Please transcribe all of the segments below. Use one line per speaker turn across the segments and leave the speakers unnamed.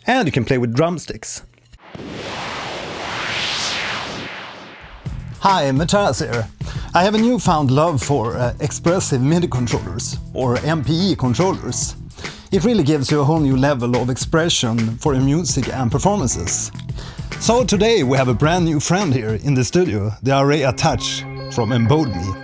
And you can play with drumsticks. Hi, Matthias here. I have a newfound love for expressive MIDI controllers, or MPE controllers. It really gives you a whole new level of expression for your music and performances. So today we have a brand new friend here in the studio, the Erae Touch from Embodeme.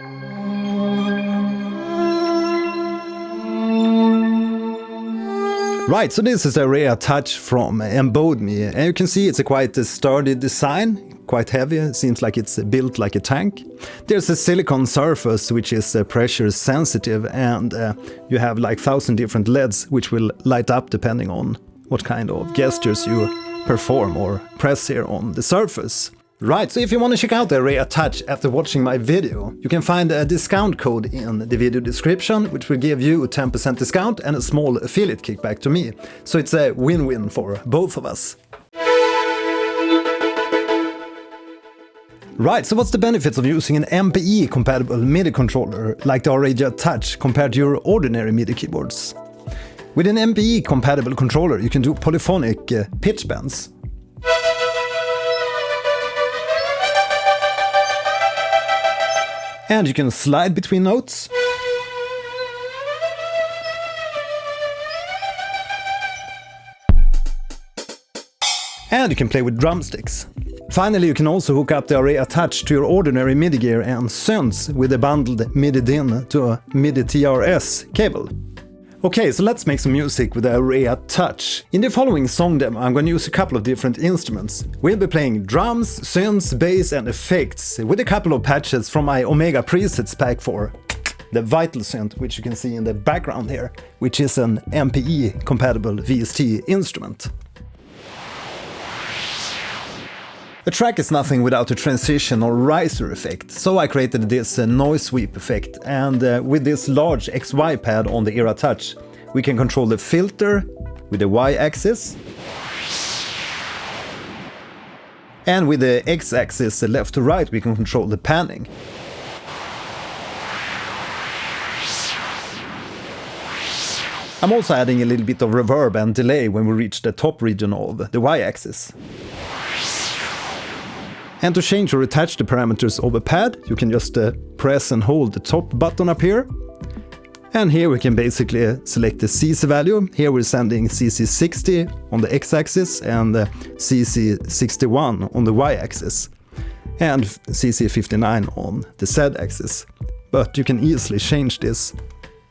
Right, so this is the Erae Touch from Embodeme, and you can see it's a quite sturdy design. Quite heavy, seems like it's built like a tank. There's a silicone surface which is pressure sensitive, and you have like 1,000 different LEDs which will light up depending on what kind of gestures you perform or press here on the surface. Right, so if you want to check out the Erae Touch after watching my video, you can find a discount code in the video description which will give you a 10% discount and a small affiliate kickback to me. So it's a win-win for both of us. Right, so what's the benefits of using an MPE compatible MIDI controller like the Erae Touch compared to your ordinary MIDI keyboards? With an MPE compatible controller you can do polyphonic pitch bends. And you can slide between notes. And you can play with drumsticks. Finally, you can also hook up the Erae Touch to your ordinary MIDI gear and synths with a bundled MIDI DIN to a MIDI TRS cable. Okay, so let's make some music with the Erae Touch. In the following song demo, I'm going to use a couple of different instruments. We'll be playing drums, synths, bass and effects with a couple of patches from my Omega presets pack for the VITAL Synth, which you can see in the background here, which is an MPE compatible VST instrument. A track is nothing without a transition or riser effect, so I created this noise sweep effect, and with this large XY pad on the Erae Touch we can control the filter with the Y-axis, and with the X-axis left to right we can control the panning. I'm also adding a little bit of reverb and delay when we reach the top region of the Y-axis. And to change or attach the parameters of a pad, you can just press and hold the top button up here. And here we can basically select the CC value. Here we're sending CC60 on the X-axis and CC61 on the Y-axis. And CC59 on the Z-axis. But you can easily change this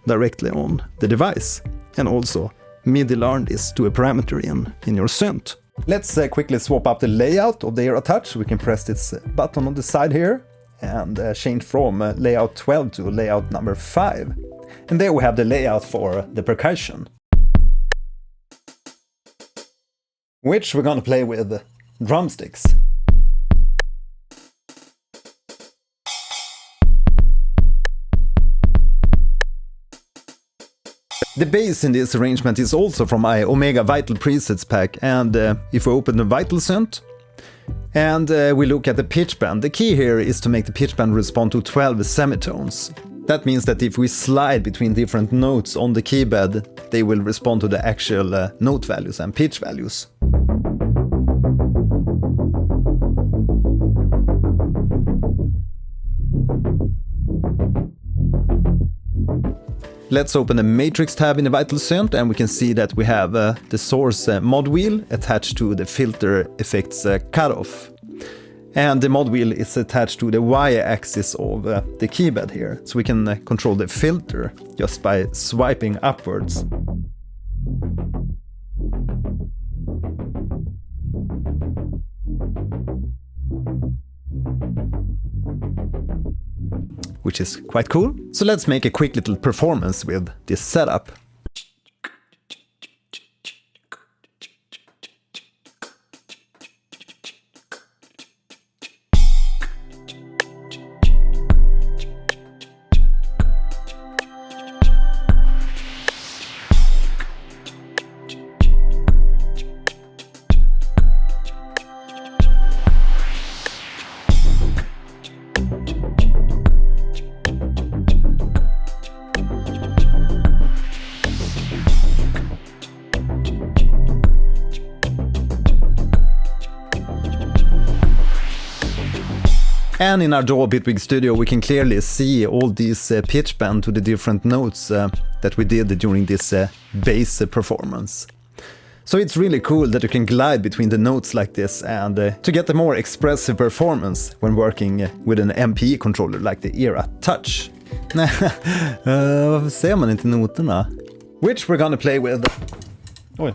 directly on the device. And also MIDI learn this to a parameter in your synth. Let's quickly swap up the layout of the Erae Touch. We can press this button on the side here and change from layout 12 to layout number 5. And there we have the layout for the percussion, which we're gonna play with drumsticks. The bass in this arrangement is also from my Omega Vital presets pack, and if we open the Vital Synth and we look at the pitch bend, the key here is to make the pitch bend respond to 12 semitones. That means that if we slide between different notes on the keyboard, they will respond to the actual note values and pitch values. Let's open the Matrix tab in the Vital Synth, and we can see that we have the source mod wheel attached to the filter effects cutoff. And the mod wheel is attached to the Y-axis of the keyboard here, so we can control the filter just by swiping upwards. Which is quite cool. So let's make a quick little performance with this setup. And in our DAW Bitwig Studio we can clearly see all these pitch bend to the different notes that we did during this bass performance. So it's really cool that you can glide between the notes like this and to get a more expressive performance when working with an MPE controller like the Erae Touch. Varför ser man inte noterna? Which we're gonna play with. Oj,